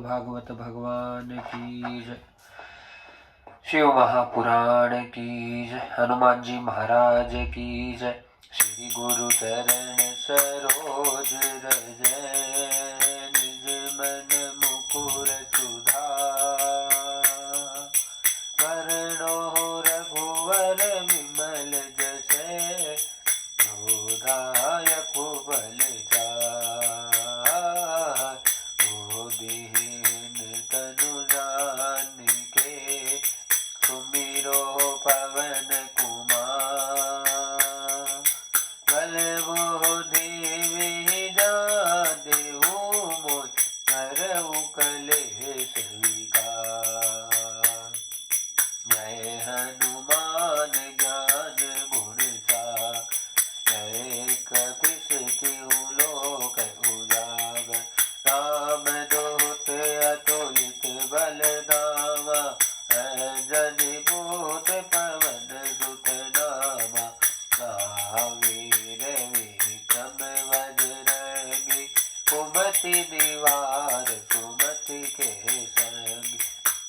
भागवत भगवान की जय। शिव महापुराण की जय। हनुमान जी महाराज की जय। श्री गुरु चरण सरोज रज निज मन मुकुर सुधार वरणो रघुवर विमल जसे दायक बल दीन तनु जानिके सुमिरो पवन कुमार बल बुद्धि विद्या देहु मोय करहु कलेश विकार। जय हनुमान ज्ञान गुण सागर कपीस तिहु लोक उजागर। राम दूत अतुलित बल धामा अंजनी पूत पवन सुत नामा। महावीर विक्रम बजरंगी कुमति निवार सुमति के संगी।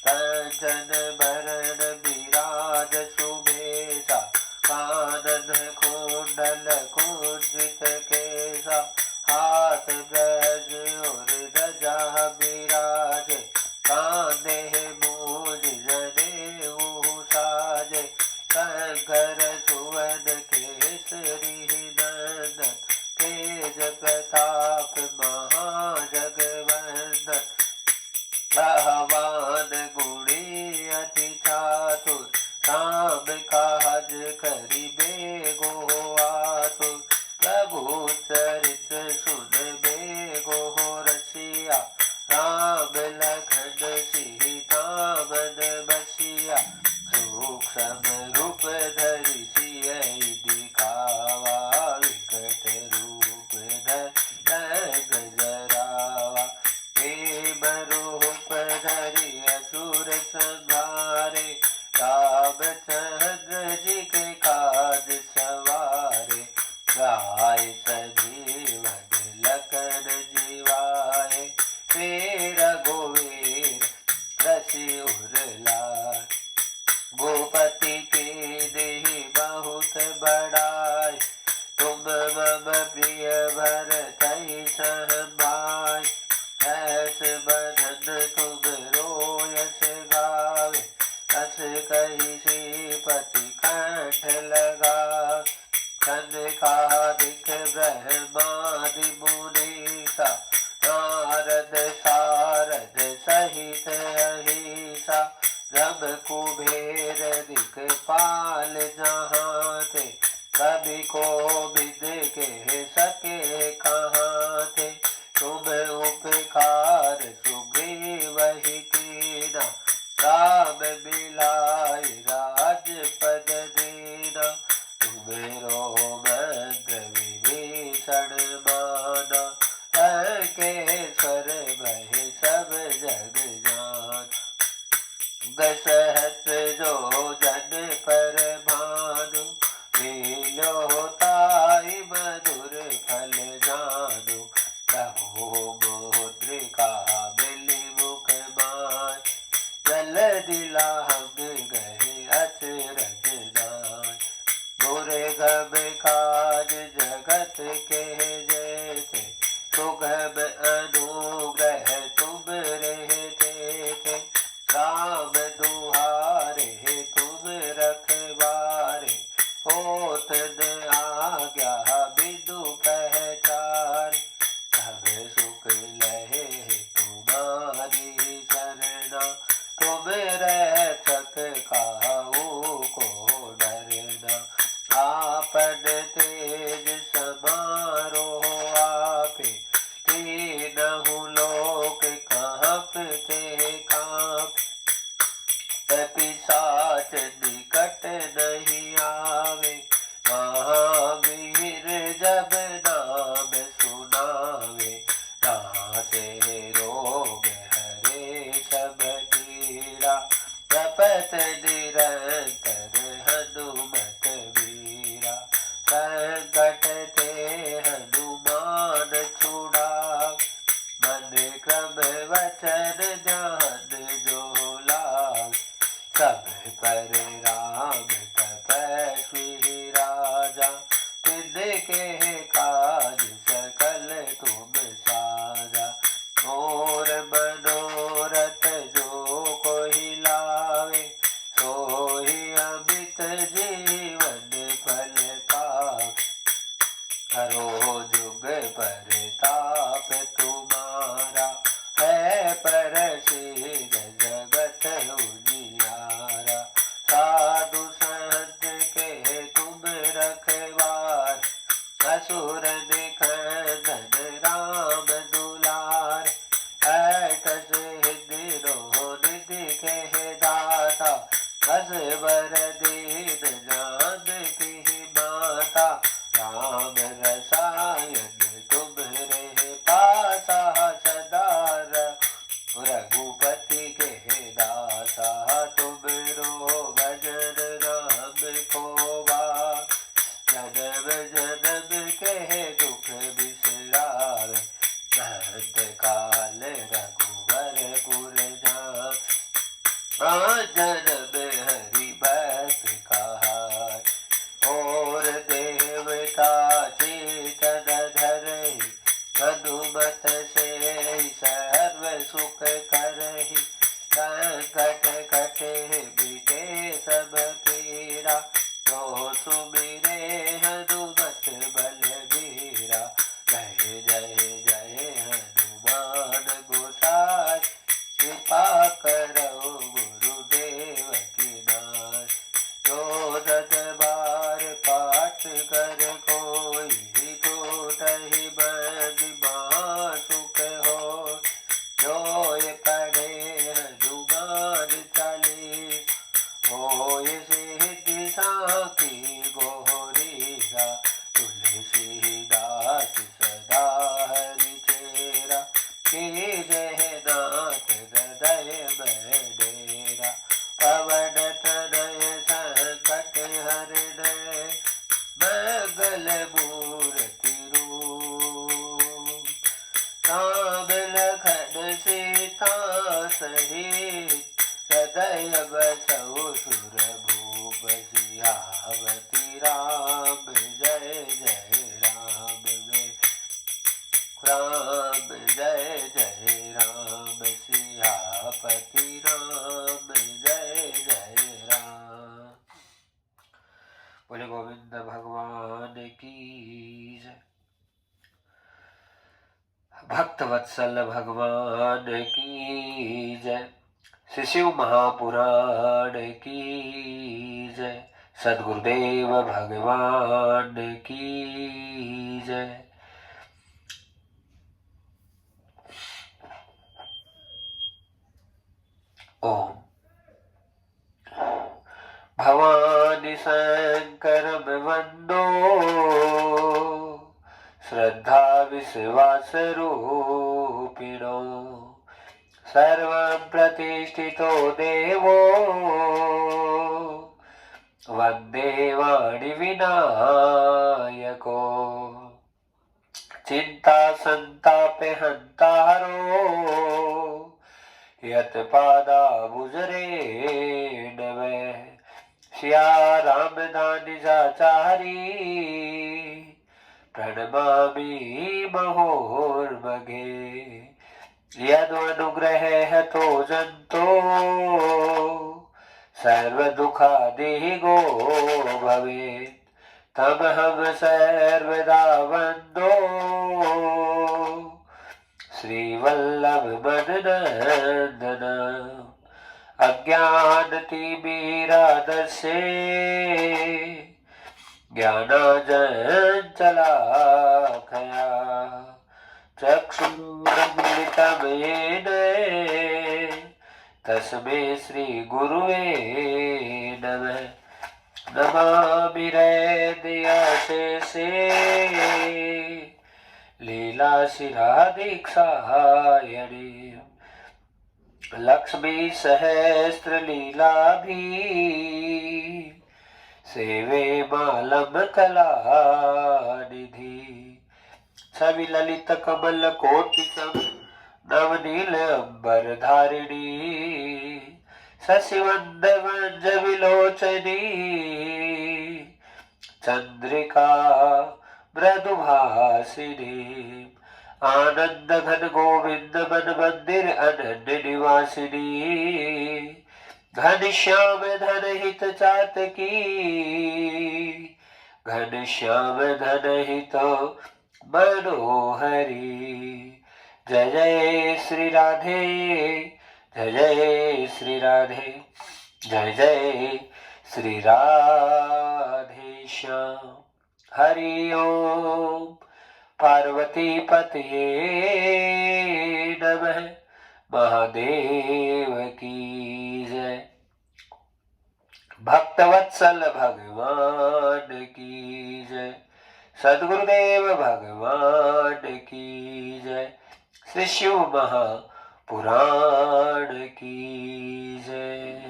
कंचन भरण विराज सुबेसा कानन कुंडल कुंजित केसा। हाथ गज और ध्वजा विराजे कांधे मूज जनेऊ साजे। शंकर सुवन केसरी नंदन तेज प्रताप महाजगवंदन। आह्वान गुणी अति चातुर राम काज करिबे गो आतुर। प्रभु चरित सुनबे गो रसिया राम लखन सीता मन बसिया। सूक्ष्म रूप धरि सियहि दिखावा विकट रूप धरि जरावा। प्रेम रूप धरि असुर संहारे रामचंद्र जी के काज सवारे। गाय सजीवन लखन जीवाए वीर रघुवीर रसि उरलाए। गोपति के देहि बहुत बड़ाई तुम मम प्रिय भरतहि सहबाई। ऐस बंधन तुम रोयस गावे अस कहि श्रीपति कंठ लगावे। सनकादिक ब्रह्मादि मुनीसा नारद सारद सहित अहिसा। रब कुबेर दिक्पाल जहाँ थे कभी कोविद के सके कहाँ थे। तुम उपकार सुग्रीवहि कीना राम मिलाइ राजपद दीना। तुम्हेरो मंत्र विभीषण माना लंकेश्वर भय सब जग जान। दशरथ जो जन पर भानु लील्यो ताहि मधुर फल जानु। प्रभु मुद्रिका मिलि मुख माय जलधि लांघ गए अचरज नाय। दुर्गम काज जगत के जेते सुगम अनुग्रह तुम रहते थे। राम दुहारे तुम रखवारे होत न आज्ञा बिदु पहचार। सब सुख लहे तुम्हारी शरणा तुम रक्षक काहू को डरना। आपन तेज समारो आपे तीनहु लोक कांपते कांपे। पिशाच निकट नहीं आवे महावीर जब नाम सुनावे। नासे रोग हरे सब पीड़ा जपत निरंतर हनुमत वीरा। संकट ते हनुमान छुड़ा मन क्रम वचन ध्यान जो लाग, सब पर राम तपस्वी राजा, तिनके काज सकल तुम साजा। मोर मनोरथ जो कोई लावे, सोई अमित जीवन फल पावे। करो जुग परताप तुम्हारा, है परसिद्ध जगत उजियारा। साधु संत के तुम रखवार, असुर निकंदन राम दुलार। ऐठ सिद्धि रो निधि के दाता, असवर दीन जानकी माता। राम रसायन तुम्हरे पासा, सदा रघुपति के दासा। तुमरो भजन राम को बा, जन्म जन्म के दुख बिसरावे। अंत काल रघुवर पुर जाए, जन्म हरि भक्त कहाय। और देवता चेतन धरहि, हनुमत से सर्व सुख करहि। संकट कटे बीते सब पीरा, जो सुमिरे हनुमत बलबीरा। जय जय जय हनुमान गोसाई, कृपा करो गुरुदेव की नाय। जो दस बार पाठ कर कोई, टूटहि बंदी सुख हो। जो ये पढ़े हनुमान चालीस, होय सिद्धि साखी गोहरीसा। तुलसीदास सदा हरि चेरा, कीजहि नाथ हृदय में डेरा। पवन तनय संकट हरणय, मंगल मूर्ति रूप। राम लखन सीता सहित, हृदय बसहु सुरभूप। सियावती राम जय जय राम, राम जय जय राम। सियापति राम जय जय राम। बोले गोविंद भगवान की जय। भक्त वत्सल भगवान की जय। श्री शिव महापुराण की जय। सद्गुरुदेव भगवान की जय। ओम। भवानी शंकरम वंदो, श्रद्धा विश्वास रूपिणो। सर्वं प्रतिष्ठितो देवो, वंदे वाणी विनायको। चिंता संताप हंतारो, यत पादा बुजरे नवे। सिया राम दानि जाचारी, प्रणमामि महोर्मघे। यदनुग्रह तो जंतो, सर्व दुखादिगो भवेत्। तम हम सर्वदा वंदो, श्रीवल्लभ मदनंदन। अज्ञानतिमिरान्धस्य, ज्ञानाञ्जनशलाकया। चक्षुरुन्मीलितं येन, तस्मै श्रीगुरुवे नमः। नमामि हृदयाशेषे, लीलाशिरा दीक्षायणे। लक्ष्मी सहस्त्र लीला भी, सेवे मालम कला निधि। छवि ललित कमल कोटि सम, नवनील अंबर धारिणी शशिवंदन विलोचनी चंद्रिका मृदुभासिनी आनंद घन गोविंद मन मंदिर अनन्य निवासिनी घनश्याम धन हित चातकी घनश्याम धन हित मनोहरी। जय जय श्री राधे जय जय श्री राधे जय जय श्री राधे श्याम। हरि ओम पार्वती पतये नमः। महादेव की जय। भक्तवत्सल भगवान की जय। सद्गुरुदेव भगवान की जय। श्री शिव महापुराण की जय।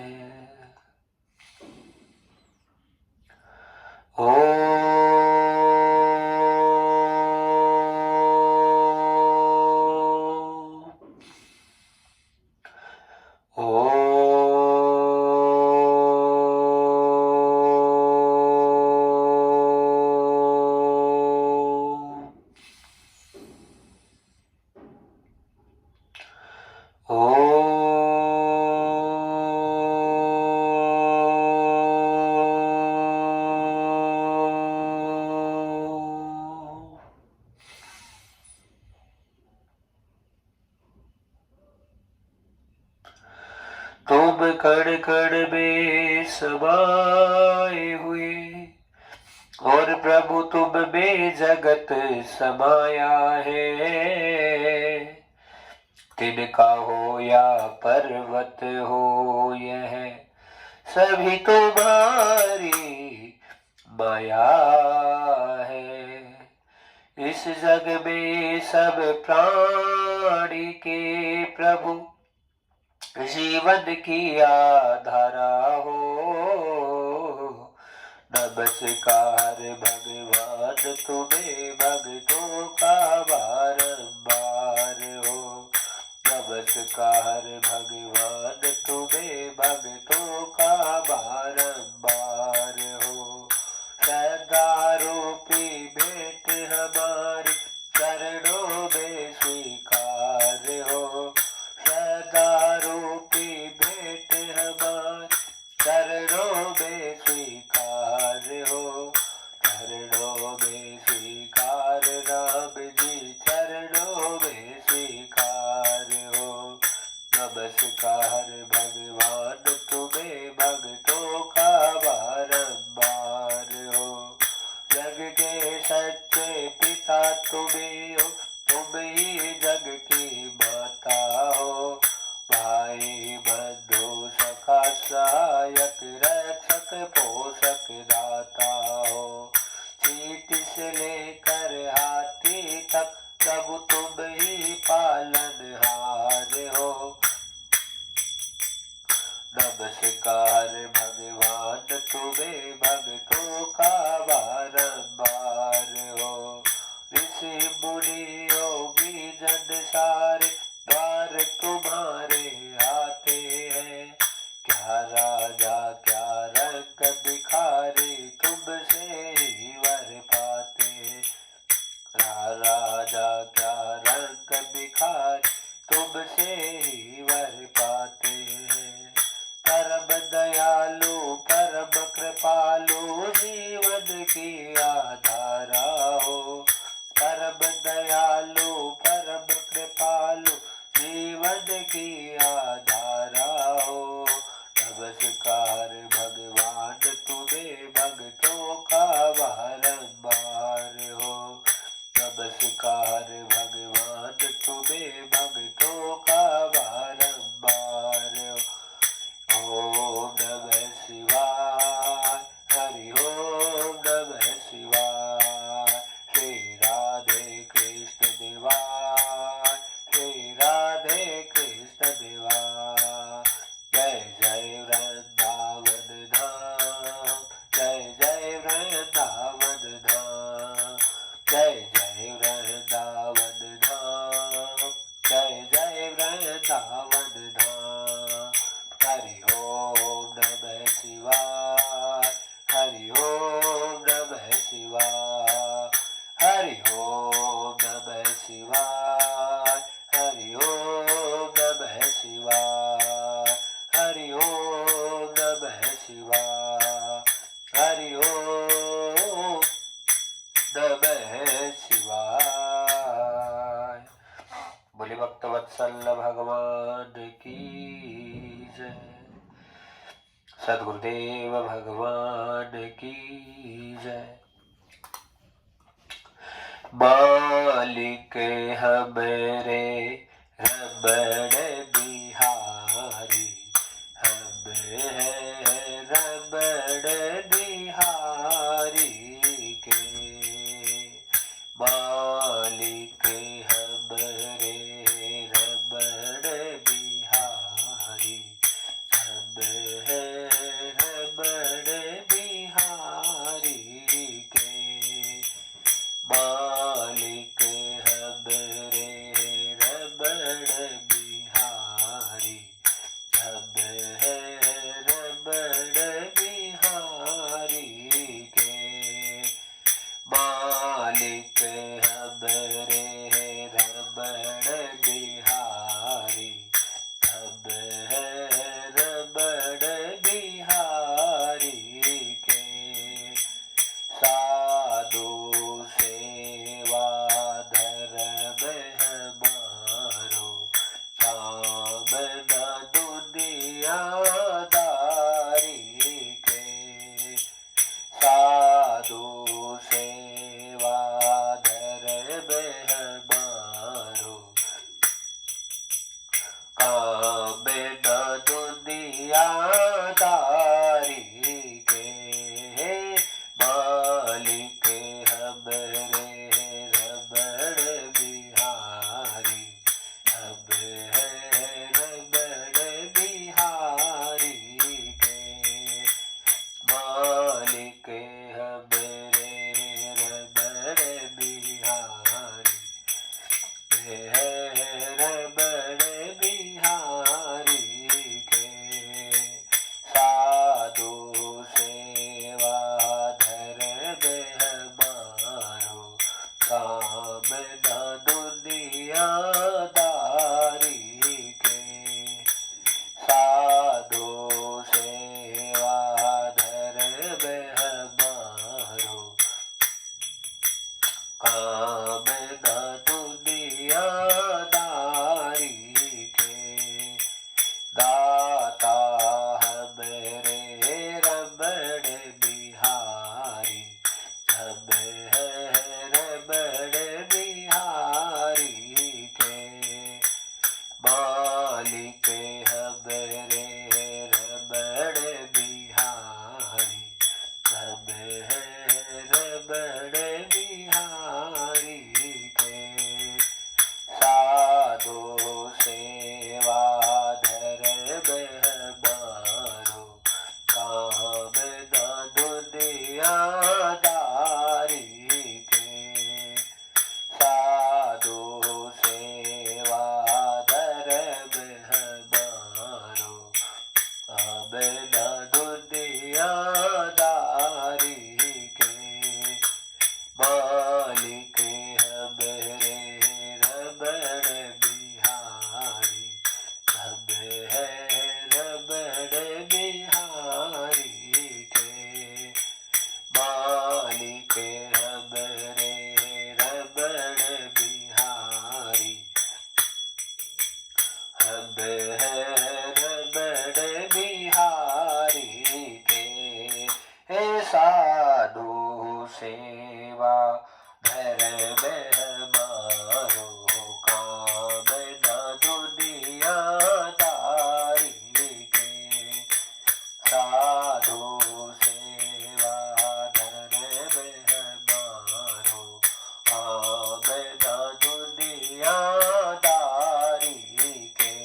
तुम कण कण में समाये हुए और प्रभु तुम में जगत समाया है। तिनका हो या पर्वत हो यह सभी तुम्हारी माया है। इस जग में सब प्राणी के प्रभु जीवन की आधारा हो। नमस्कार भगवान तुम्हें भक्तों का बारंबार हो। नमस्कार भगवान तुम्हें भक्तों का बारंबार हो। श्रद्धारूपी भेंट हमारी चरणों में स्वीकार हो। श्रद्धारूपी भेंट हमारी चरणों में स्वीकार हो। चरणों में स्वीकार राम जी चरणों में स्वीकार हो। नमस्कार भगवान तुम्हें भक्तों का बारंबार हो। जग के सच्चे पिता तुम्हें हो। तुम ही जग की माता हो। भाई बंधु सखा सहायक रक्षक पोषक दाता हो। चींटी से लेकर हाथी तक प्रभु तुम ही पालनहार हो। नमस्कार भगवान तुम्हें भक्तों का बारंबार हो। ऋषि मुनि योगी जन सारे द्वार तुम्हारे आते हैं। क्या राजा क्या रंग भिखारी तुमसे ही वर पाते हैं। राजा क्या रंग भिखारी तुमसे ही वर पाते हैं। परम दयालु परम कृपालु जीवन की आधारा हो। परम दयालु परम कृपालु जीवन की आधारा हो। नमस्कार भगवान तुम्हें भक्तों का बारंबार हो। नमस्कार भगवान तुम्हें भक्तों का बारंबार हो। ओम नमः शिवाय हरि ओम नमः शिवाय। श्री राधे कृष्ण देवाय श्री राधे कृष्ण देवाय। जय जय वृंदावन धाम जय जय वृंदावन धाम जय जय वृंदावन धाम जय जय वृंदावन धाम। हरि ओम नमः शिवाय, हरि ओम नमः शिवाय, हरि ओम नमः शिवाय, हरि ओम नमः शिवाय, हरि ओम नमः शिवाय, हरि ओम नमः शिवाय। बोले भक्तवत्सल भगवान की जय, सद्गुरुदेव भगवान की जय। मालिक हमरे रमण बिहारी, हम हैं रमण बिहारी के। मालिक हमरे रमण बिहारी, हम हैं रमण बिहारी के। मालिक हमरे रमण बिहारी, हम हैं रमण बिहारी के। मालिक हमरे रमण बिहारी, हम हैं रमण बिहारी के। साधु सेवा धर्म हमारो, काम न दुनियादारी के। साधु सेवा धर्म हमारो, काम न दुनियादारी के। मालिक हमरे रमण बिहारी, हम हैं रमण बिहारी के। मालिक हमरे रमण बिहारी, हैं रमण बिहारी के। साधु सेवा धर्म हमारो, काम न दुनियादारी के। साधु सेवा धर्म हमारो, काम न दुनियादारी के। दाता हमरे रमण बिहारी, हम हैं रमण बिहारी के। मालिक हमरे रमण बिहारी, हम हैं रमण बिहारी के। साधु सेवा धर्म हमारो, काम न दुनियादारी के। साधु सेवा धर्म हमारो, काम न दुनियादारी के। मालिक हमरे रमण बिहारी, हम हैं रमण बिहारी के। मालिक हमरे रमण बिहारी, हम हैं रमण बिहारी के। हे साधु सेवा धर्म हमारो, काम न दुनियादारी के। साधु सेवा धर्म हमारो, काम न दुनियादारी के।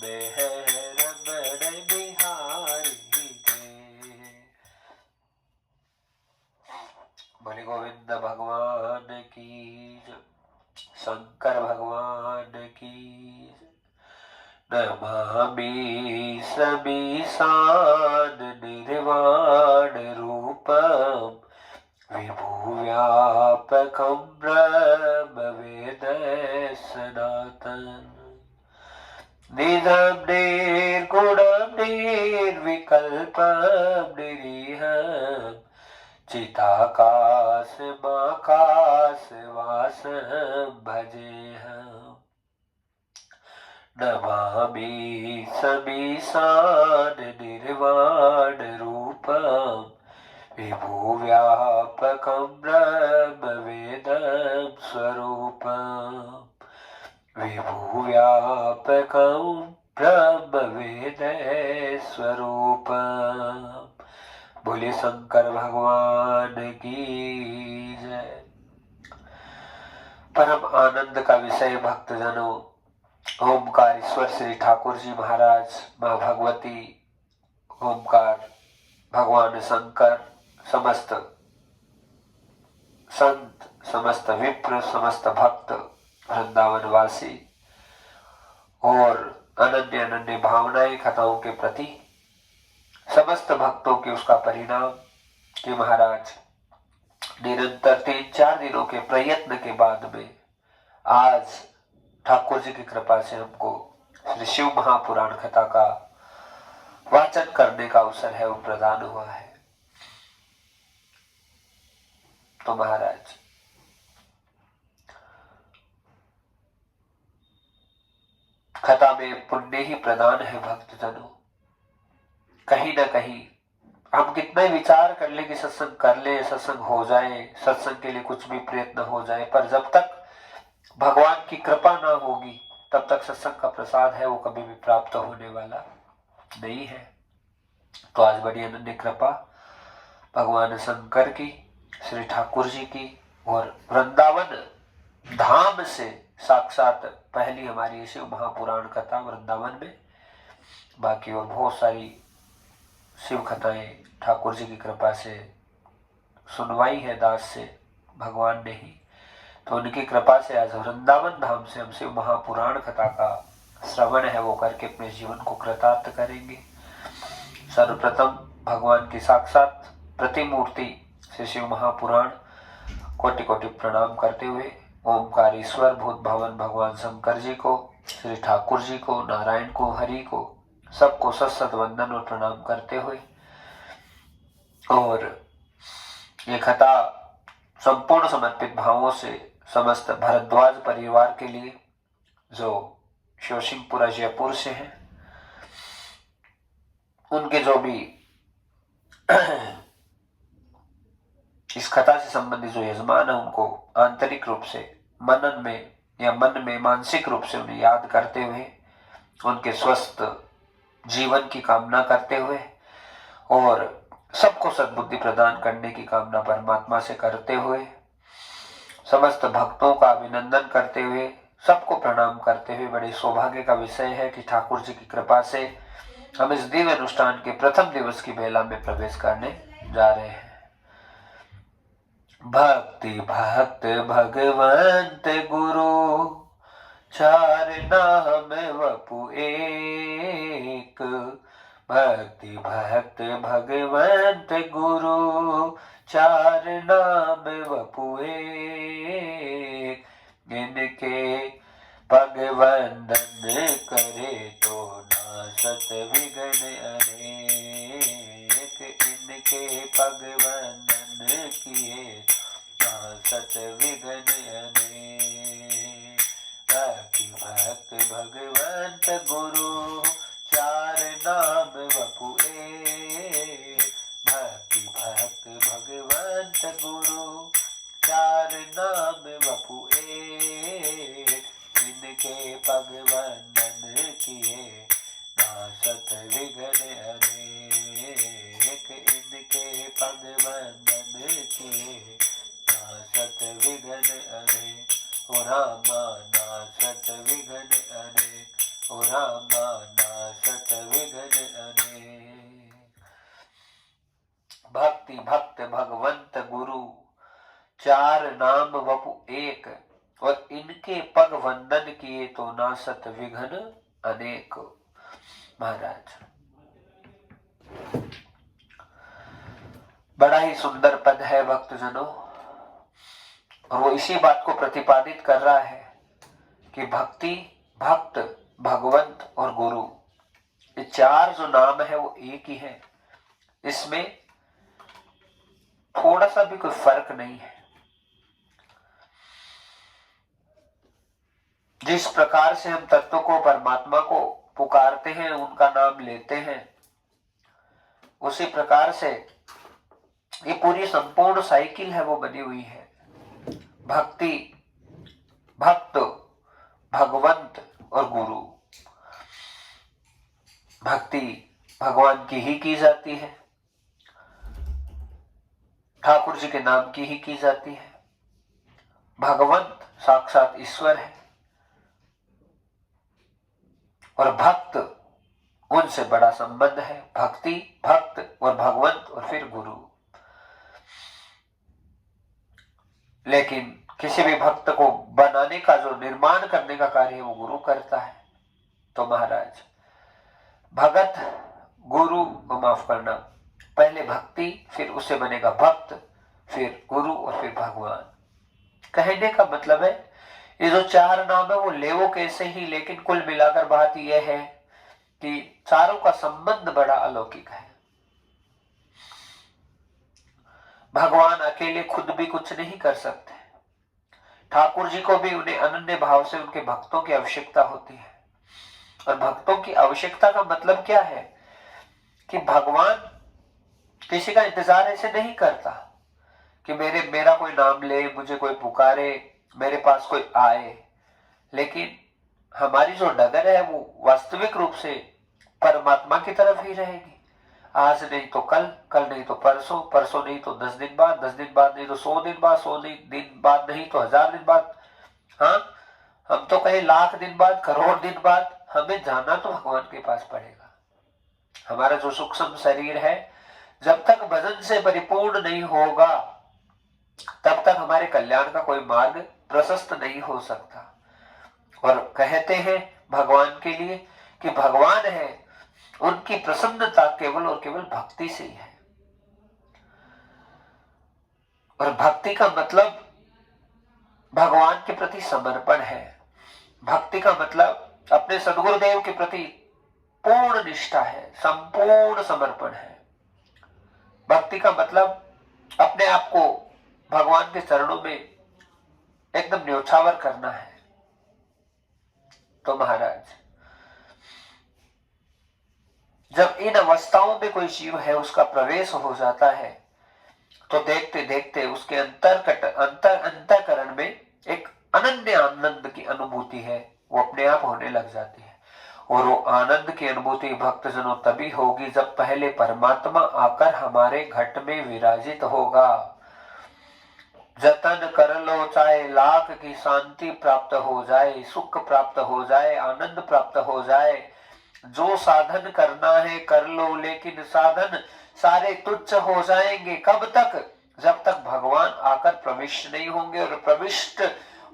मेहर बड़ बिहारी के। बोले गोविंद भगवान की जय, शंकर भगवान की। नमामि समीशान निर्वाण रूपम विभुव्यापकं ब्रह्मवेद सनातन। निजं निर्गुणं निर्विकल्पं निरीहं चिदाकाशमाकाशवासं भजेऽहम्। नमामि समीशान निर्वाण रूपम विभुव्यापकं ब्रह्मवेदं स्वरूपम्। विभुव्यापकं ब्रह्मवेद स्वरूपम्। बोले शंकर भगवान की जय। परम आनंद का विषय भक्तजनों, ओमकार ईश्वर श्री ठाकुर जी महाराज, माँ भगवती, ओमकार, भगवान शंकर, समस्त संत, समस्त विप्र, समस्त भक्त, वृंदावन वासी और अनन्य अनन्य भावनाएं कथाओं के प्रति समस्त भक्तों के उसका परिणाम कि महाराज निरंतर 3-4 दिनों के प्रयत्न के बाद में आज ठाकुर जी की कृपा से हमको श्री शिव महापुराण कथा का वाचन करने का अवसर है, वो प्रदान हुआ है। तो महाराज कथा में पुण्य ही प्रदान है भक्तजनों। कहीं ना कहीं हम कितना ही विचार कर ले कि सत्संग कर ले, सत्संग हो जाए, सत्संग के लिए कुछ भी प्रयत्न हो जाए, पर जब तक भगवान की कृपा ना होगी तब तक सत्संग का प्रसाद है वो कभी भी प्राप्त होने वाला नहीं है। तो आज बड़ी अनन्य कृपा भगवान शंकर की, श्री ठाकुर जी की और वृंदावन धाम से साक्षात पहली हमारी शिव महापुराण कथा वृंदावन में, बाकी और बहुत सारी शिव कथाएं ठाकुर जी की कृपा से सुनवाई है दास से भगवान ने ही। तो उनकी कृपा से आज वृंदावन धाम से हम शिव महापुराण कथा का श्रवण है वो करके अपने जीवन को कृतार्थ करेंगे। सर्वप्रथम भगवान की साक्षात प्रतिमूर्ति श्री शिव महापुराण कोटि कोटि प्रणाम करते हुए ओमकार ईश्वर भूत भवन भगवान शंकर जी को, श्री ठाकुर जी को, नारायण को, हरि को, सबको सत वंदन और प्रणाम करते हुए और ये कथा संपूर्ण समर्पित भावों से समस्त भरद्वाज परिवार के लिए जो शोशिंगपुरा जयपुर से हैं, उनके जो भी इस कथा से संबंधित जो यजमान है उनको आंतरिक रूप से मनन में या मन में मानसिक रूप से उन्हें याद करते हुए उनके स्वस्थ जीवन की कामना करते हुए और सबको सद्बुद्धि प्रदान करने की कामना परमात्मा से करते हुए समस्त भक्तों का अभिनंदन करते हुए सबको प्रणाम करते हुए बड़े सौभाग्य का विषय है कि ठाकुर जी की कृपा से हम इस दिव्य अनुष्ठान के प्रथम दिवस की बेला में प्रवेश करने जा रहे हैं। भक्ति भक्त भगवंत गुरु चार नाम वपु एक। भक्ति भक्त भगवंत गुरु चार नाम वपु एक। इनके पग वंदन करे तो नासत विघ्न अनेक। इनके पग वंदन किए नासत विघ्न अनेक। भक्ति भक्त भगवंत गुरु चार नाम वपु एक। भक्ति भक्त भगवंत गुरु चार नाम वपु एक। इनके पग वंदन किए नासत विघ्न अनेक। इनके पग वंदन किए नासत विघ्न अनेक। ओ रामा नासत विघ्न अनेक। ओ रामा नासत विघ्न अनेक। भक्ति भक्त भगवंत गुरु चार नाम वपु एक, और इनके पग वंदन किए तो नासत विघ्न अनेक। महाराज बड़ा ही सुंदर पद है भक्तजनों, और वो इसी बात को प्रतिपादित कर रहा है कि भक्ति, भक्त, भगवंत और गुरु, ये चार जो नाम है वो एक ही है। इसमें थोड़ा सा भी कोई फर्क नहीं है। जिस प्रकार से हम तत्व को, परमात्मा को पुकारते हैं, उनका नाम लेते हैं, उसी प्रकार से ये पूरी संपूर्ण साइकिल है वो बनी हुई है। भक्ति, भक्त, भगवंत और गुरु। भक्ति भगवान की ही की जाती है, ठाकुर जी के नाम की ही की जाती है। भगवंत साक्षात ईश्वर है, और भक्त उनसे बड़ा संबंध है। भक्ति, भक्त और भगवंत और फिर गुरु। लेकिन किसी भी भक्त को बनाने का, जो निर्माण करने का कार्य है, वो गुरु करता है। तो महाराज भगत, गुरु को माफ करना, पहले भक्ति, फिर उससे बनेगा भक्त, फिर गुरु और फिर भगवान। कहने का मतलब है ये जो चार नाम है वो लेवो कैसे ही, लेकिन कुल मिलाकर बात यह है कि चारों का संबंध बड़ा अलौकिक है। भगवान अकेले खुद भी कुछ नहीं कर सकते। ठाकुर जी को भी उन्हें अनन्य भाव से उनके भक्तों की आवश्यकता होती है। और भक्तों की आवश्यकता का मतलब क्या है कि भगवान किसी का इंतजार ऐसे नहीं करता कि मेरा कोई नाम ले, मुझे कोई पुकारे, मेरे पास कोई आए। लेकिन हमारी जो डगर है वो वास्तविक रूप से परमात्मा की तरफ ही रहेगी। आज नहीं तो कल, कल नहीं तो परसों, परसों नहीं तो 10 दिन बाद, 10 दिन बाद नहीं तो 100 दिन बाद, 100 दिन बाद नहीं तो 1000 दिन बाद, हाँ हम तो कहें लाख दिन बाद, करोड़ दिन बाद, हमें जाना तो भगवान के पास पड़ेगा। हमारा जो सूक्ष्म शरीर है जब तक भजन से परिपूर्ण नहीं होगा तब तक हमारे कल्याण का कोई मार्ग प्रशस्त नहीं हो सकता। और कहते हैं भगवान के लिए कि भगवान है, उनकी प्रसन्नता केवल और केवल भक्ति से ही है। और भक्ति का मतलब भगवान के प्रति समर्पण है। भक्ति का मतलब अपने सद्गुरुदेव के प्रति पूर्ण निष्ठा है, संपूर्ण समर्पण है। भक्ति का मतलब अपने आप को भगवान के चरणों में एकदम न्योछावर करना है। तो महाराज जब इन अवस्थाओं में कोई जीव है उसका प्रवेश हो जाता है तो देखते देखते उसके अंतःकरण में एक अनन्य आनंद की अनुभूति है, वो अपने आप होने लग जाती है। और वो आनंद की अनुभूति भक्तजनों तभी होगी जब पहले परमात्मा आकर हमारे घट में विराजित होगा। जतन कर लो चाहे लाख की शांति प्राप्त हो जाए, सुख प्राप्त हो जाए, आनंद प्राप्त हो जाए, जो साधन करना है कर लो, लेकिन साधन सारे तुच्छ हो जाएंगे। कब तक? जब तक भगवान आकर प्रविष्ट नहीं होंगे। और प्रविष्ट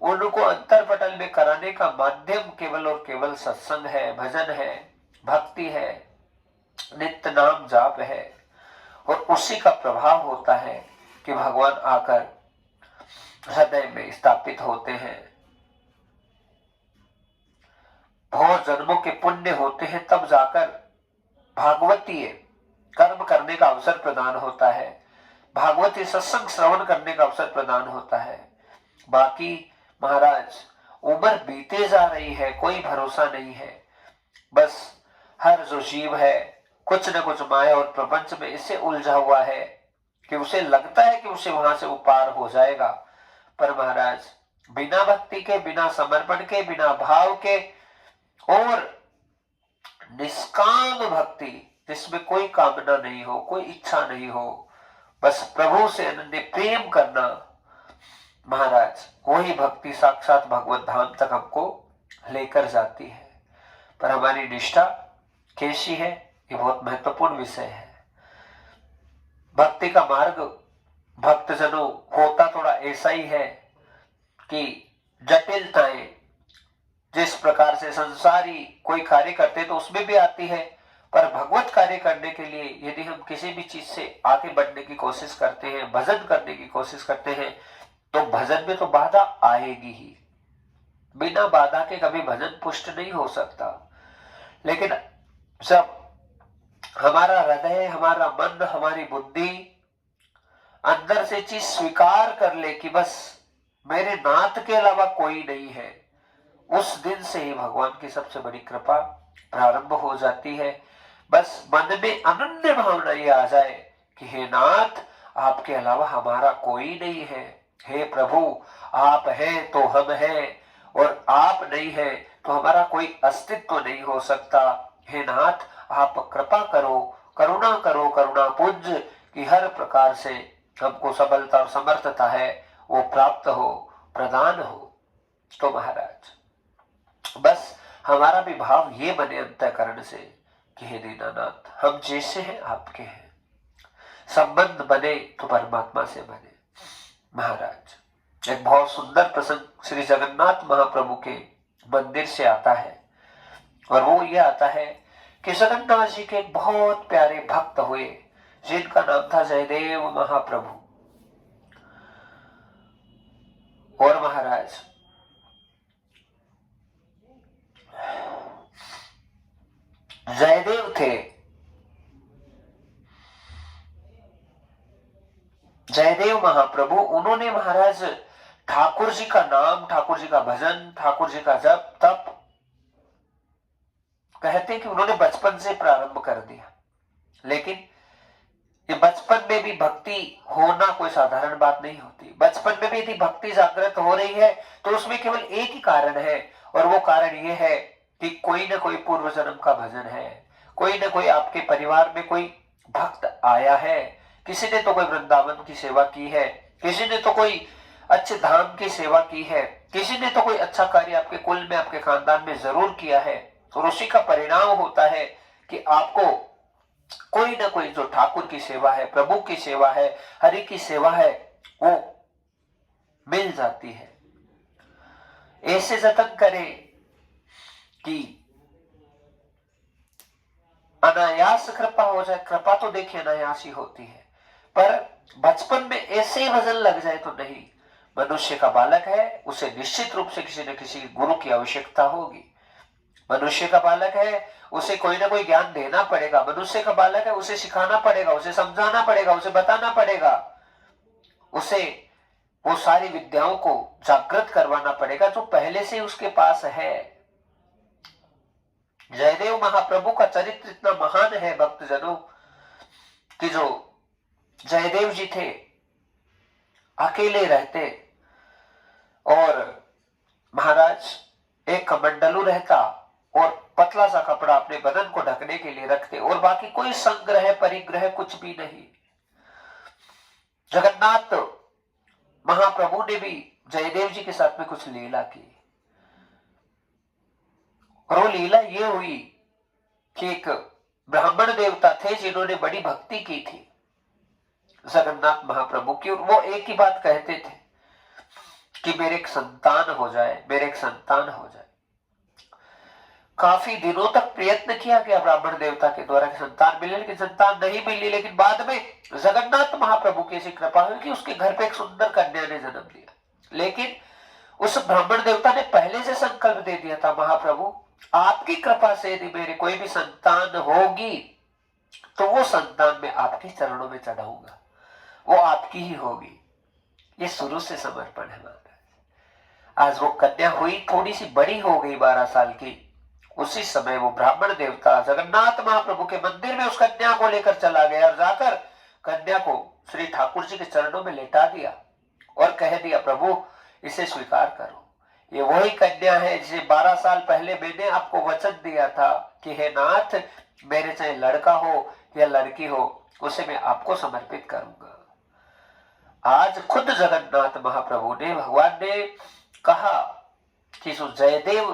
उनको अंतरपटल में कराने का माध्यम केवल और केवल सत्संग है, भजन है, भक्ति है, नित्य नाम जाप है। और उसी का प्रभाव होता है कि भगवान आकर हृदय में स्थापित होते हैं। बहुत जन्मों के पुण्य होते हैं तब जाकर भागवतीय कर्म करने का अवसर प्रदान होता है, भागवती सत्संग श्रवण करने का अवसर प्रदान होता है। बाकी महाराज उम्र बीते जा रही है, कोई भरोसा नहीं है। बस हर जो जीव है कुछ न कुछ माया और प्रपंच में इससे उलझा हुआ है कि उसे लगता है कि उसे वहां से पार हो जाएगा। पर महाराज बिना भक्ति के, बिना समर्पण के, बिना भाव के और निष्काम भक्ति जिसमें कोई कामना नहीं हो, कोई इच्छा नहीं हो, बस प्रभु से अनन्य प्रेम करना, महाराज वही भक्ति साक्षात भगवत धाम तक हमको लेकर जाती है। पर हमारी निष्ठा कैसी है, ये बहुत महत्वपूर्ण विषय है। भक्ति का मार्ग भक्तजनों होता थोड़ा ऐसा ही है कि जटिलताएं जिस प्रकार से संसारी कोई कार्य करते तो उसमें भी आती है, पर भगवत कार्य करने के लिए यदि हम किसी भी चीज से आगे बढ़ने की कोशिश करते हैं, भजन करने की कोशिश करते हैं, तो भजन में तो बाधा आएगी ही। बिना बाधा के कभी भजन पुष्ट नहीं हो सकता। लेकिन जब हमारा हृदय, हमारा मन, हमारी बुद्धि अंदर से चीज स्वीकार कर ले कि बस मेरे नाथ के अलावा कोई नहीं है, उस दिन से ही भगवान की सबसे बड़ी कृपा प्रारंभ हो जाती है। बस मन में अनन्य भावना ये आ जाए कि हे नाथ, आपके अलावा हमारा कोई नहीं है। हे प्रभु, आप हैं तो हम हैं, और आप नहीं है तो हमारा कोई अस्तित्व नहीं हो सकता। हे नाथ, आप कृपा करो, करुणा करो, करुणा पुंज, कि हर प्रकार से हमको सबलता और समर्थता है वो प्राप्त हो, प्रदान हो। तो महाराज बस हमारा भी भाव ये बने अंतःकरण से कि हे दीनानाथ, हम जैसे हैं आपके हैं, संबंध बने तो परमात्मा से बने। महाराज एक बहुत सुंदर प्रसंग श्री जगन्नाथ महाप्रभु के मंदिर से आता है, और वो ये आता है कि जगन्नाथ जी के एक बहुत प्यारे भक्त हुए जिनका नाम था जयदेव महाप्रभु। और महाराज जयदेव थे, जयदेव महाप्रभु, उन्होंने महाराज ठाकुर जी का नाम, ठाकुर जी का भजन, ठाकुर जी का जप तप, कहते कि उन्होंने बचपन से प्रारंभ कर दिया। लेकिन ये बचपन में भी भक्ति होना कोई साधारण बात नहीं होती। बचपन में भी यदि भक्ति जागृत हो रही है तो उसमें केवल एक ही कारण है, और वो कारण ये है कि कोई ना कोई पूर्व जन्म का भजन है, कोई ना कोई आपके परिवार में कोई भक्त आया है, किसी ने तो कोई वृंदावन की सेवा की है, किसी ने तो कोई अच्छे धाम की सेवा की है, किसी ने तो कोई अच्छा कार्य आपके कुल में, आपके खानदान में जरूर किया है, और उसी का परिणाम होता है कि आपको कोई ना कोई जो ठाकुर की सेवा है, प्रभु की सेवा है, हरि की सेवा है, वो मिल जाती है। ऐसे जतन करें कि अनायास कृपा हो जाए। कृपा तो देखिए अनायास ही होती है, पर बचपन में ऐसे ही भजन लग जाए तो नहीं। मनुष्य का बालक है, उसे निश्चित रूप से किसी न किसी गुरु की आवश्यकता होगी। मनुष्य का बालक है, उसे कोई ना कोई ज्ञान देना पड़ेगा। मनुष्य का बालक है, उसे सिखाना पड़ेगा, उसे समझाना पड़ेगा, उसे बताना पड़ेगा, उसे वो सारी विद्याओं को जागृत करवाना पड़ेगा जो पहले से उसके पास है। जयदेव महाप्रभु का चरित्र इतना महान है भक्तजनों कि जो जयदेव जी थे अकेले रहते, और महाराज एक कमंडलू रहता और पतला सा कपड़ा अपने बदन को ढकने के लिए रखते, और बाकी कोई संग्रह परिग्रह कुछ भी नहीं। जगन्नाथ महाप्रभु ने भी जयदेव जी के साथ में कुछ लीला की, और वो लीला ये हुई कि एक ब्राह्मण देवता थे जिन्होंने बड़ी भक्ति की थी जगन्नाथ महाप्रभु की, और वो एक ही बात कहते थे कि मेरे एक संतान हो जाए, मेरे एक संतान हो जाए। काफी दिनों तक प्रयत्न किया गया ब्राह्मण देवता के द्वारा कि संतान मिले, लेकिन संतान नहीं मिली। लेकिन बाद में जगन्नाथ महाप्रभु की ऐसी कृपा हुई कि उसके घर पे एक सुंदर कन्या ने जन्म दिया। लेकिन उस ब्राह्मण देवता ने पहले से संकल्प दे दिया था, महाप्रभु आपकी कृपा से यदि मेरे कोई भी संतान होगी तो वो संतान मैं आपके चरणों में चढ़ाऊंगा, वो आपकी ही होगी। ये शुरू से समर्पण है महाराज। आज वो कन्या हुई, थोड़ी सी बड़ी हो गई, 12 साल की। उसी समय वो ब्राह्मण देवता जगन्नाथ महाप्रभु के मंदिर में उस कन्या को लेकर चला गया, और जाकर कन्या को श्री ठाकुर जी के चरणों में लेटा दिया और कह दिया, प्रभु इसे स्वीकार करो। ये वही कन्या है जिसे 12 साल पहले मैंने आपको वचन दिया था कि हे नाथ, मेरे चाहे लड़का हो या लड़की हो, उसे मैं आपको समर्पित करूंगा। आज खुद जगन्नाथ महाप्रभु ने, भगवान ने कहा कि जो जयदेव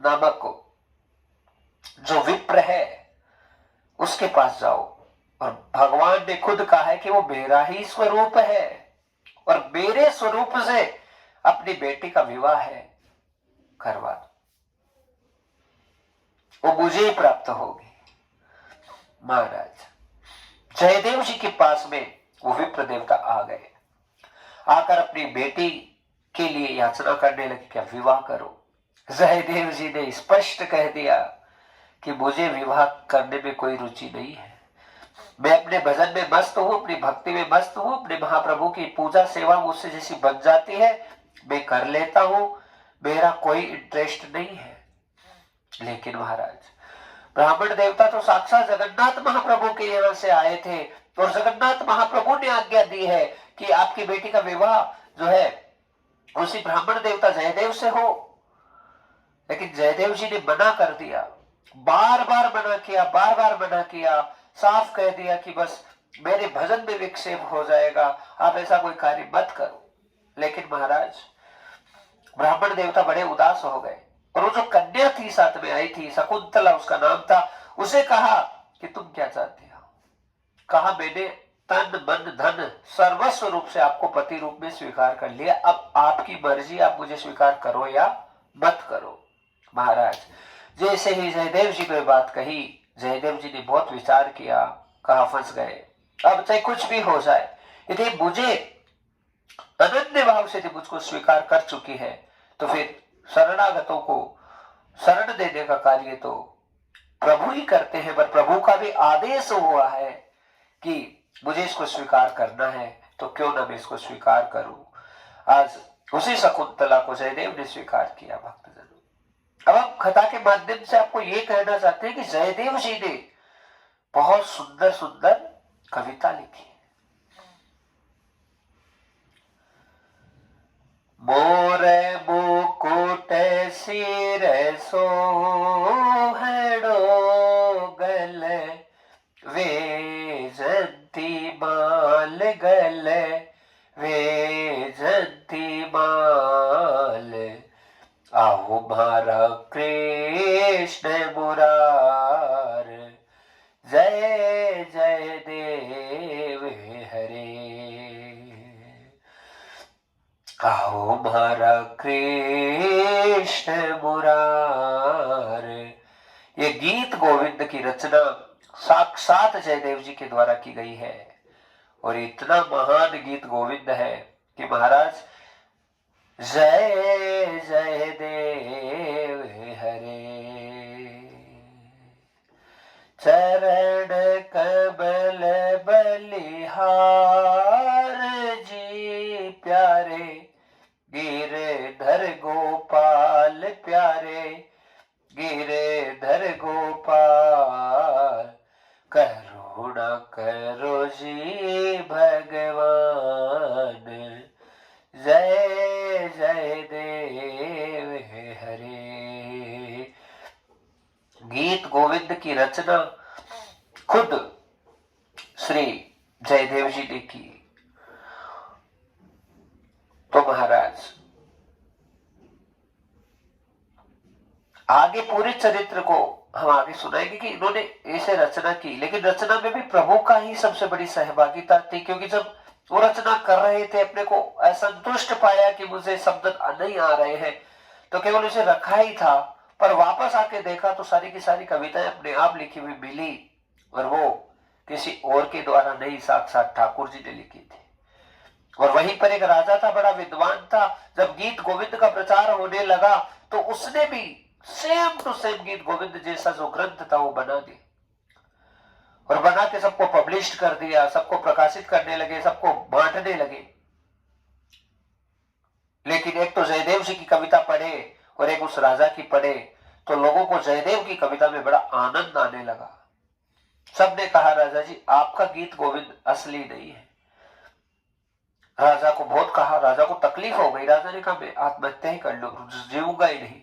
नामक जो विप्र है उसके पास जाओ। और भगवान ने खुद कहा है कि वो मेरा ही स्वरूप है और मेरे स्वरूप से अपनी बेटी का विवाह है करवा दो, वो मुझे ही प्राप्त होगी। महाराज जयदेव जी के पास में वो विप्र देवता आ गए, आकर अपनी बेटी के लिए याचना करने लगे, क्या विवाह करो। जयदेव जी ने स्पष्ट कह दिया कि मुझे विवाह करने में कोई रुचि नहीं है, मैं अपने भजन में मस्त हूं, अपनी भक्ति में मस्त हूं, अपने महाप्रभु की पूजा सेवा मुझसे जैसी बन जाती है मैं कर लेता हूं, मेरा कोई इंटरेस्ट नहीं है। लेकिन महाराज ब्राह्मण देवता तो साक्षात जगन्नाथ महाप्रभु के यहाँ से आए थे और जगन्नाथ महाप्रभु ने आज्ञा दी है कि आपकी बेटी का विवाह जो है उसी ब्राह्मण देवता जयदेव से हो। लेकिन जयदेव जी ने मना कर दिया, बार बार मना किया, बार बार मना किया, साफ कह दिया कि बस मेरे भजन में विक्षेप हो जाएगा, आप ऐसा कोई कार्य मत करो। लेकिन महाराज ब्राह्मण देवता बड़े उदास हो गए और वो जो कन्या थी साथ में आई थी, शकुंतला उसका नाम था, उसे कहा कि तुम क्या चाहती हो। कहा मैंने तन मन धन सर्वस्व रूप से आपको पति रूप में स्वीकार कर लिया, अब आपकी मर्जी, आप मुझे स्वीकार करो या मत करो। महाराज जैसे ही जयदेव जी को बात कही, जयदेव जी ने बहुत विचार किया, कहा फंस गए, अब चाहे कुछ भी हो जाए, यदि मुझे अनन्य भाव से जब मुझको स्वीकार कर चुकी है तो फिर शरणागतों को शरण देने का कार्य तो प्रभु ही करते हैं, पर प्रभु का भी आदेश हुआ है कि मुझे इसको स्वीकार करना है, तो क्यों ना मैं इसको स्वीकार करूं। आज उसी शकुंतला को जयदेव ने स्वीकार किया। भक्तजनों अब हम कथा के माध्यम से आपको ये कहना चाहते हैं कि जयदेव जी ने बहुत सुंदर सुंदर कविता लिखी। मोर मुकुट सिर सोहड़ो गल वेजंती माल गल वेजंती माल आओ मारा कृष्ण मुरार जय जय देव हरे। आओ मारा कृष्ण मुरार। ये गीत गोविंद की रचना साक्षात जयदेव जी के द्वारा की गई है और इतना महान गीत गोविंद है कि महाराज जय जय देव हरे। चरण कमल बलिहार जी प्यारे, गिरधर गोपाल प्यारे, गिरधर गोपाल करुणा करो जी भगवान जय जय देव हरे। गीत गोविंद की रचना खुद श्री जयदेव जी ने की। तो महाराज आगे पूरे चरित्र को हम आगे सुनाएंगे कि इन्होंने ऐसे रचना की, लेकिन रचना में भी प्रभु का ही सबसे बड़ी सहभागिता थी, क्योंकि जब वो रचना कर रहे थे अपने को असंतुष्ट पाया कि मुझे शब्द नहीं आ रहे हैं, तो केवल उसे रखा ही था, पर वापस आके देखा तो सारी की सारी कविताएं अपने आप लिखी हुई मिली और वो किसी और के द्वारा नहीं, साक्षात ठाकुर जी ने लिखी थी। और वहीं पर एक राजा था, बड़ा विद्वान था, जब गीत गोविंद का प्रचार होने लगा तो उसने भी सेम टू सेम गीत गोविंद जैसा जो ग्रंथ था वो बना दिया और बना के सबको पब्लिश कर दिया, सबको प्रकाशित करने लगे, सबको बांटने लगे। लेकिन एक तो जयदेव जी की कविता पढ़े और एक उस राजा की पढ़े तो लोगों को जयदेव की कविता में बड़ा आनंद आने लगा। सबने कहा राजा जी आपका गीत गोविंद असली नहीं है। राजा को बहुत कहा, राजा को तकलीफ हो गई। राजा ने कहा मैं आत्महत्या ही कर लूं, जीऊंगा ही नहीं।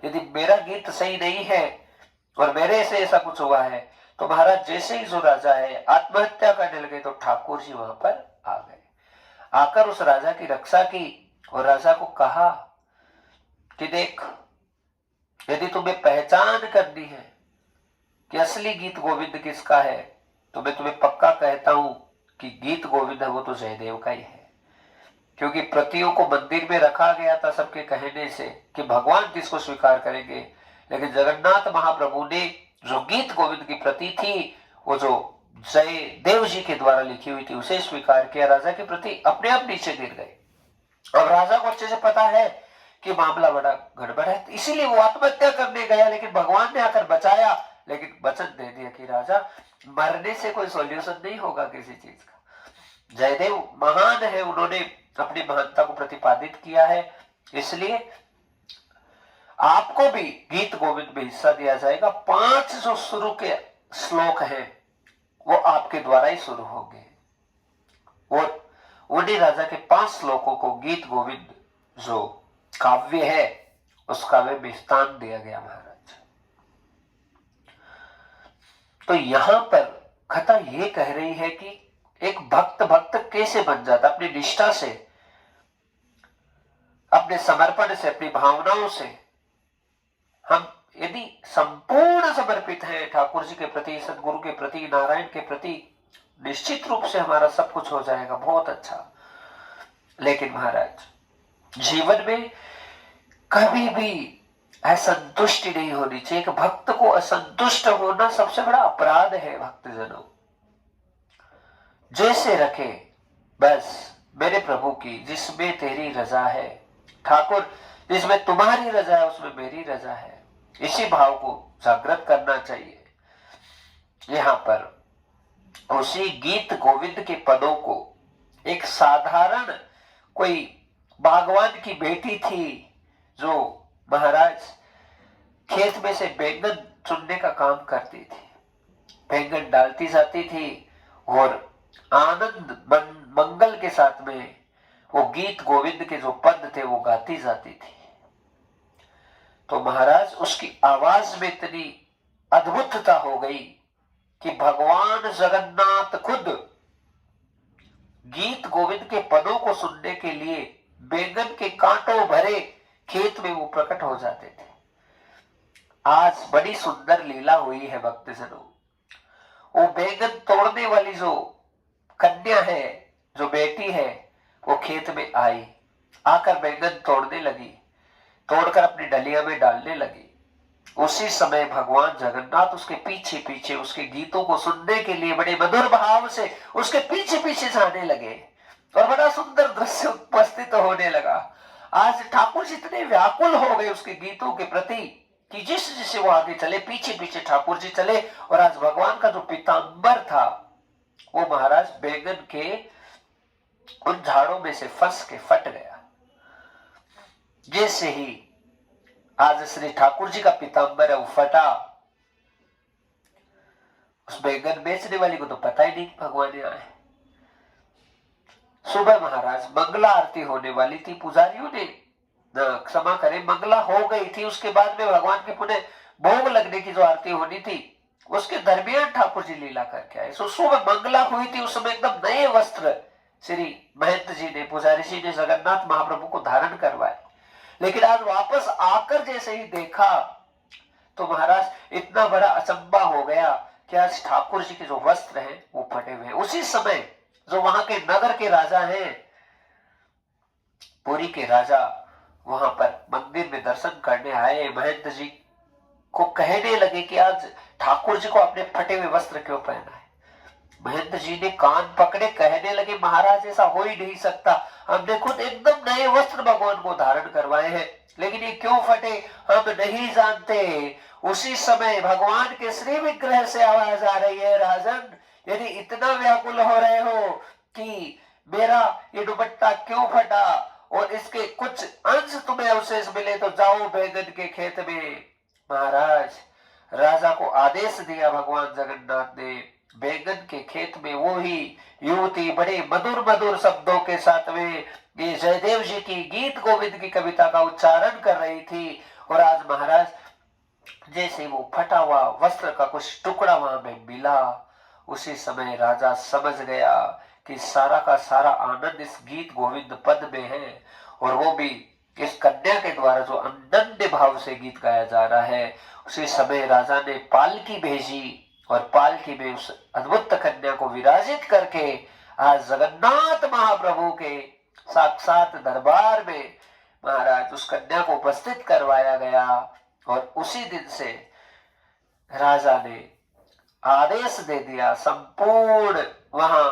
यदि मेरा गीत सही नहीं है और मेरे से ऐसा कुछ हुआ है तो महाराज जैसे ही जो राजा है आत्महत्या करने लगे तो ठाकुर जी वहां पर आ गए, आकर उस राजा की रक्षा की और राजा को कहा कि देख यदि तुम्हें पहचान करनी है कि असली गीत गोविंद किसका है, तो मैं तुम्हें पक्का कहता हूं कि गीत गोविंद है वो तो जयदेव का ही है। क्योंकि प्रतियों को मंदिर में रखा गया था सबके कहने से कि भगवान किसको स्वीकार करेंगे, लेकिन जगन्नाथ महाप्रभु ने जो गीत गोविंद की प्रति थी, वो जो जयदेव जी के द्वारा लिखी हुई थी, उसे स्वीकार किया। राजा के प्रति अपने आप नीचे गिर गए। अब राजा को अच्छे से पता है कि मामला बड़ा गड़बड़ है, इसीलिए वो आत्महत्या करने गया, लेकिन भगवान ने आकर बचाया। लेकिन वचन दे दिया कि राजा, मरने से कोई सॉल्यूशन नहीं होगा किसी चीज का। जयदेव महान है, उन्होंने अपनी महानता को प्रतिपादित किया है, इसलिए आपको भी गीत गोविंद में हिस्सा दिया जाएगा। 5 जो शुरू के श्लोक हैं वो आपके द्वारा ही शुरू होंगे, और उन्हीं राजा के 5 श्लोकों को गीत गोविंद जो काव्य है उस काव्य में स्थान दिया गया महाराज। तो यहां पर कथा ये कह रही है कि एक भक्त भक्त कैसे बन जाता, अपनी निष्ठा से, अपने समर्पण से, अपनी भावनाओं से। हम यदि संपूर्ण समर्पित हैं ठाकुर जी के प्रति, सदगुरु के प्रति, नारायण के प्रति, निश्चित रूप से हमारा सब कुछ हो जाएगा, बहुत अच्छा। लेकिन महाराज जीवन में कभी भी असंतुष्टि नहीं होनी चाहिए। एक भक्त को असंतुष्ट होना सबसे बड़ा अपराध है। भक्तजनों, जैसे रखे बस मेरे प्रभु की, जिसमें तेरी रजा है ठाकुर, जिसमें तुम्हारी रजा है उसमें मेरी रजा है, इसी भाव को जागृत करना चाहिए। यहां पर उसी गीत गोविंद के पदों को एक साधारण कोई बागवान की बेटी थी जो महाराज खेत में से बैंगन चुनने का काम करती थी, बैंगन डालती जाती थी और आनंद मंगल के साथ में वो गीत गोविंद के जो पद थे वो गाती जाती थी। तो महाराज उसकी आवाज में इतनी अद्भुतता हो गई कि भगवान जगन्नाथ खुद गीत गोविंद के पदों को सुनने के लिए बैंगन के कांटों भरे खेत में वो प्रकट हो जाते थे। आज बड़ी सुंदर लीला हुई है भक्तजनों। वो बैंगन तोड़ने वाली जो कन्या है, जो बेटी है, वो खेत में आई, आकर बैंगन तोड़ने लगी, तोड़कर अपनी डलिया में डालने लगी। उसी समय भगवान जगन्नाथ उसके पीछे पीछे उसके गीतों को सुनने के लिए बड़े मधुर भाव से उसके पीछे पीछे जाने लगे और बड़ा सुंदर दृश्य उपस्थित होने लगा। आज ठाकुर जी इतने व्याकुल हो गए उसके गीतों के प्रति कि जिस जिसे वो आगे चले पीछे पीछे ठाकुर जी चले। और आज भगवान का जो पीतांबर था वो महाराज बैंगन के उन झाड़ों में से फंस के फट गया। जैसे ही आज श्री ठाकुर जी का पीतांबर है वो फटा, उस बैंगन बेचने वाली को तो पता ही नहीं कि भगवान आए। सुबह महाराज मंगला आरती होने वाली थी, पुजारियों ने क्षमा करें मंगला हो गई थी, उसके बाद में भगवान के पुनः भोग लगने की जो आरती होनी थी उसके दरमियान ठाकुर जी लीला करके आए। सो सुबह मंगला हुई थी, उस समय एकदम नए वस्त्र श्री महंत जी ने, पुजारी जी ने जगन्नाथ महाप्रभु को धारण करवाए। लेकिन आज वापस आकर जैसे ही देखा तो महाराज इतना बड़ा अचंबा हो गया कि आज ठाकुर जी के जो वस्त्र हैं वो फटे हुए हैं। उसी समय जो वहां के नगर के राजा हैं, पुरी के राजा, वहां पर मंदिर में दर्शन करने आए, महंत जी को कहने लगे कि आज ठाकुर जी को अपने फटे हुए वस्त्र क्यों पहना है। महंत जी ने कान पकड़े, कहने लगे महाराज ऐसा हो ही नहीं सकता, हमने खुद एकदम नए वस्त्र भगवान को धारण करवाए हैं, लेकिन ये क्यों फटे हम नहीं जानते। उसी समय भगवान के श्री विग्रह से आवाज आ रही है, राजन यदि इतना व्याकुल हो रहे हो कि मेरा ये दुपट्टा क्यों फटा और इसके कुछ अंश तुम्हें अवशेष मिले तो जाओ बैंगन के खेत में। महाराज राजा को आदेश दिया भगवान जगन्नाथ ने, बैंगन के खेत में वो ही युवती बड़े मधुर मधुर शब्दों के साथ में ये जयदेव जी की गीत गोविंद की कविता का उच्चारण कर रही थी। और आज महाराज जैसे वो फटा हुआ वस्त्र का कुछ टुकड़ा वहां में मिला, उसी समय राजा समझ गया कि सारा का सारा आनंद इस गीत गोविंद पद में है, और वो भी इस कन्या के द्वारा जो अनन्य भाव से गीत गाया जा रहा है, उसी समय राजा ने पालकी भेजी और पालकी में उस अद्भुत कन्या को विराजित करके आज जगन्नाथ महाप्रभु के साक्षात दरबार में महाराज उस कन्या को उपस्थित करवाया गया। और उसी दिन से राजा ने आदेश दे दिया संपूर्ण वहां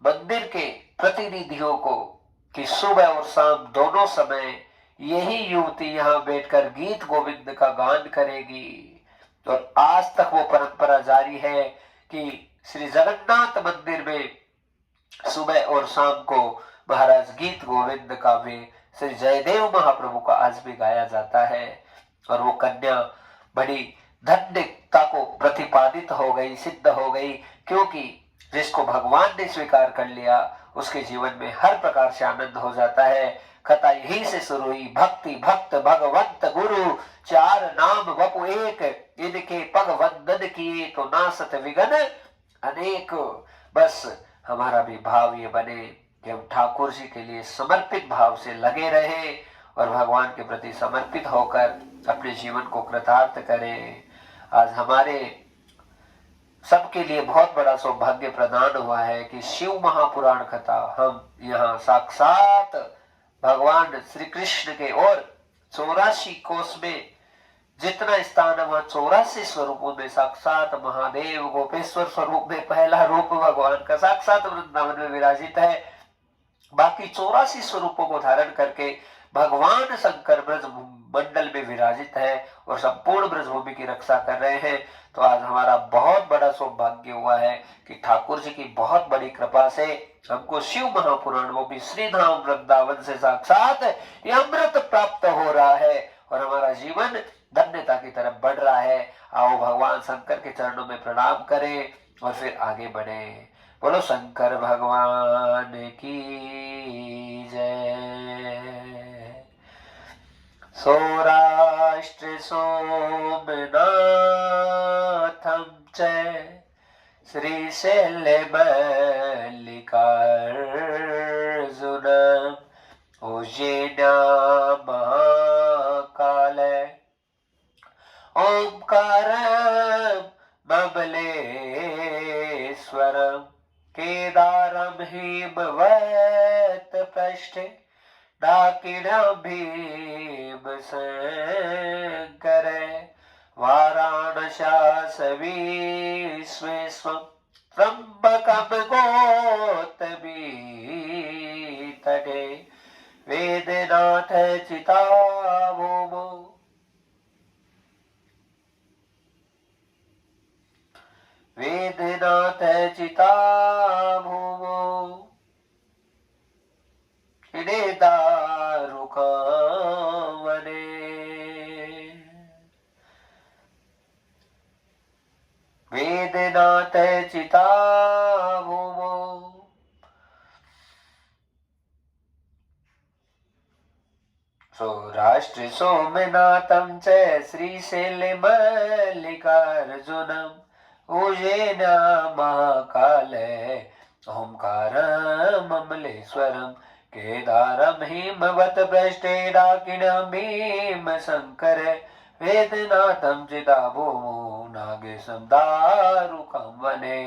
मंदिर के प्रतिनिधियों को कि सुबह और शाम दोनों समय यही युवती यहां बैठकर गीत गोविंद का गान करेगी। और आज तक वो परंपरा जारी है कि श्री जगन्नाथ मंदिर में सुबह और शाम को महाराज गीत गोविंद का भी श्री जयदेव महाप्रभु का आज भी गाया जाता है। और वो कन्या बड़ी धन्यता को प्रतिपादित हो गई, सिद्ध हो गई, क्योंकि जिसको भगवान ने स्वीकार कर लिया उसके जीवन में हर प्रकार से आनंद हो जाता है। कथा यही से शुरू हुई, भक्ति भक्त भगवंत गुरु चार नाम वपु एक, इनके पग वंदन किए तो नासत विघन अनेक। बस हमारा भी भाव ये बने कि हम ठाकुर जी के लिए समर्पित भाव से लगे रहे और भगवान के प्रति समर्पित होकर अपने जीवन को कृतार्थ करें। आज हमारे सबके लिए बहुत बड़ा सौभाग्य प्रदान हुआ है कि शिव महापुराण कथा हम यहाँ साक्षात भगवान श्री कृष्ण के और 84 कोस में जितना स्थान है वहां 84 स्वरूपों में साक्षात महादेव गोपेश्वर स्वरूप में पहला रूप भगवान का साक्षात वृंदावन में विराजित है। बाकी 84 स्वरूपों को धारण करके भगवान शंकर ब्रज मंडल में विराजित है और संपूर्ण ब्रजभूमि की रक्षा कर रहे हैं। तो आज हमारा बहुत बड़ा सौभाग्य हुआ है कि ठाकुर जी की बहुत बड़ी कृपा से हमको शिव महापुराण वो भी श्रीधाम वृंदावन से साक्षात ये अमृत प्राप्त हो रहा है और हमारा जीवन धन्यता की तरफ बढ़ रहा है। आओ भगवान शंकर के चरणों में प्रणाम करें और फिर आगे बढ़े। बोलो शंकर भगवान की जय। सौराष्ट्र सोमनाथम च श्रीशैल मल्लिकार्जुनम उज्जैन महाकाल ओंकारं बबलेश्वरं केदारं हिमवत् पृष्ठे डाकिणं भीमशंकर वाराणस्यां त्र्यंबकं गौतमी तटे वेदनाथ चिताभूमौ वेदनाथ चिताभूमौ हिडे दारुकावने वेदनाथ चिताभूमौ सौराष्ट्र सोमनाथं च श्रीशैलमल्लिकार्जुनम् उज्जैन महाकाल ओंकारं अमलेश्वरं केदारं हिमवत् पृष्ठे डाकिणं भीमशंकर वेदनाथं चिताभूमौ नागेशं दारुकं वने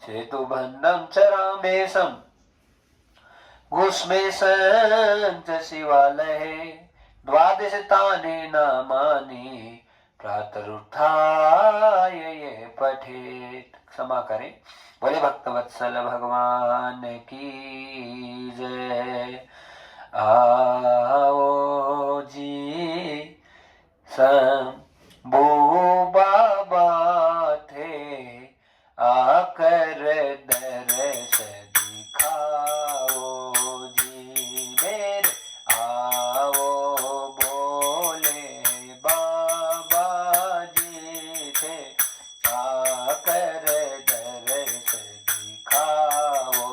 सेतुबन्धं च रामेशं घुष्मेशं च शिवालये द्वादश तानि नामानि प्रातरुत्थाय ये पठेत। क्षमा करें। बोले भक्तवत्सल भगवान की जय। आओ जी शंभू बाबा थे आकर दरस दिखाओ जी मेरे आओ बोले बाबा जी थे आकर दरस दिखाओ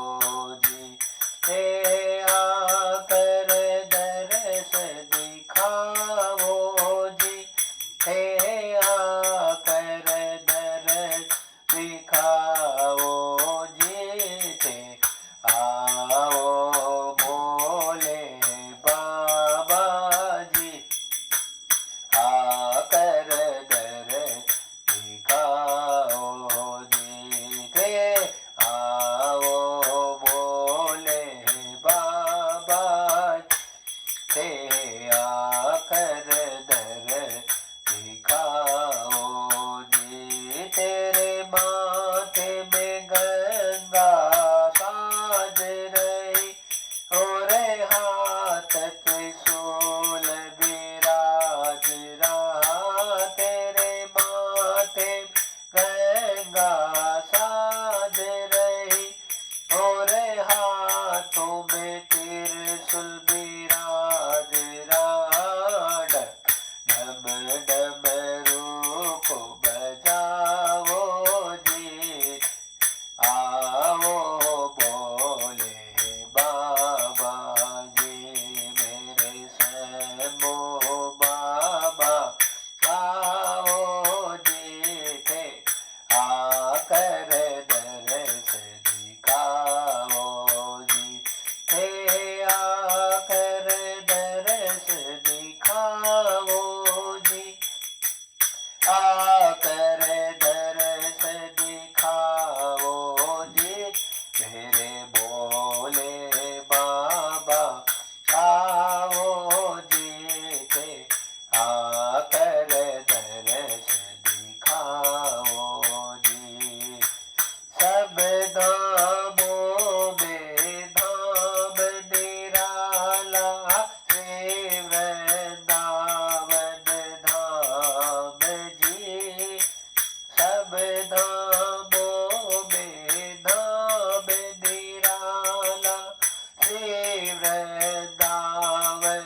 जी थे आकर दरस दिखाओ जी थे आकर दरस दिखाओ जी थे आओ बोले बाबा गंगा साज रही, और हाथों में त्रिशूल बिराज राड, डम डमरू को बजाओ जी, आओ बोले बाबा जी, मेरे शंभो बाबा आओ जी, थे आकर दरस दिखाओ जी, थे आकर दरस दिखाओ जी, आकर दरस दिखाओ जी, मेरे भोले बाबा आओ जी, थे आकर दरस दिखाओ जी। सब धामों में धाम निराला, श्री वृंदावन धाम जी, सब धामों में धाम निराला, श्री वृंदावन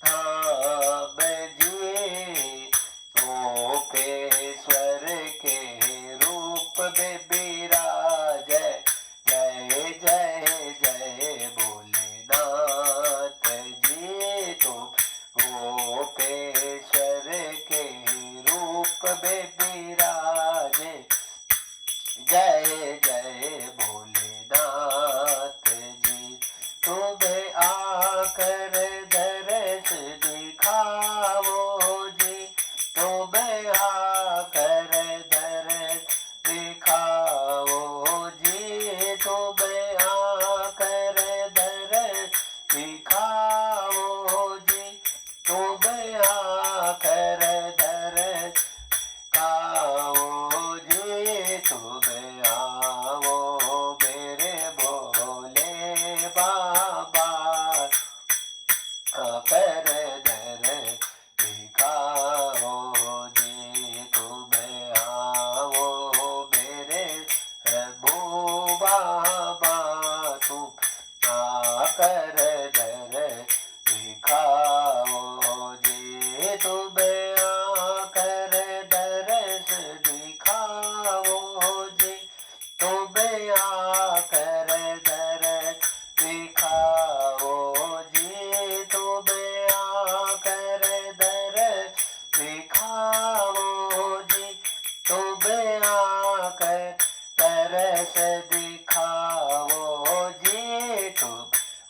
धाम जी, गोपेश्वर के रूप में विराज, जय जय जय भोलेनाथ जी, तुम गोपेश्वर के रूप में विराज, जय जय भोलेनाथ जी, तुम्हें आकर दरस दिखाओ जी, तुम्हें आकर दरस दिखाओ जी, तुम्हें आकर दरस दिखाओ जी, तुम्हें आकर दरस दिखाओ जी, तुम्हें आओ मेरे भोले बाबा, आकर दरस दिखाओ जी, तुम्हें आओ मेरे शंभो बाबा, तुम आकर दरस दिखाओ जी, तुम्हें आकर दरस दिखाओ जी, तुम्हें आकर दरस दिखाओ जी, तुम्हें आकर दरस दिखाओ जी, तुम्हें आकर दरस दिखाओ जी, तुम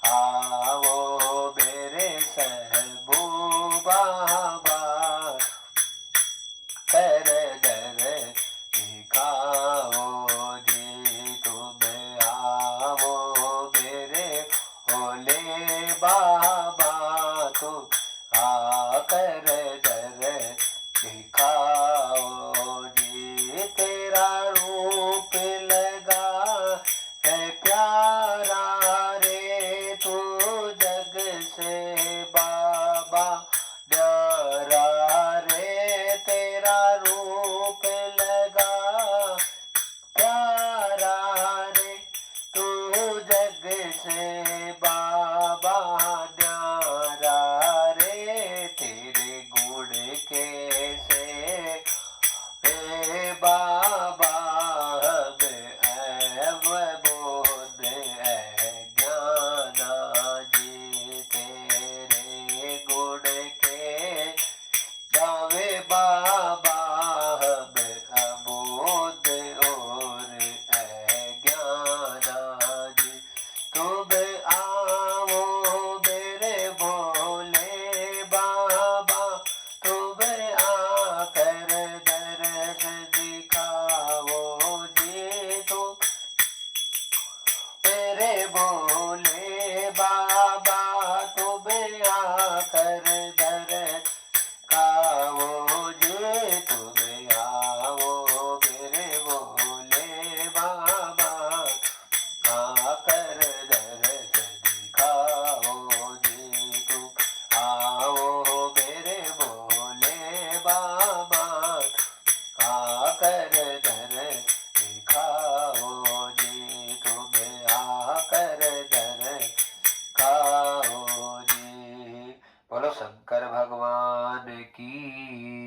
आओ मेरे शंभो बाबा, कर दरस दिखाओ जी, तुम्हें आओ मेरे भोले बाबा, तुम आकर दरस दिखाओ जी, तेरा रूप लगा काओ जी। बोलो शंकर भगवान की।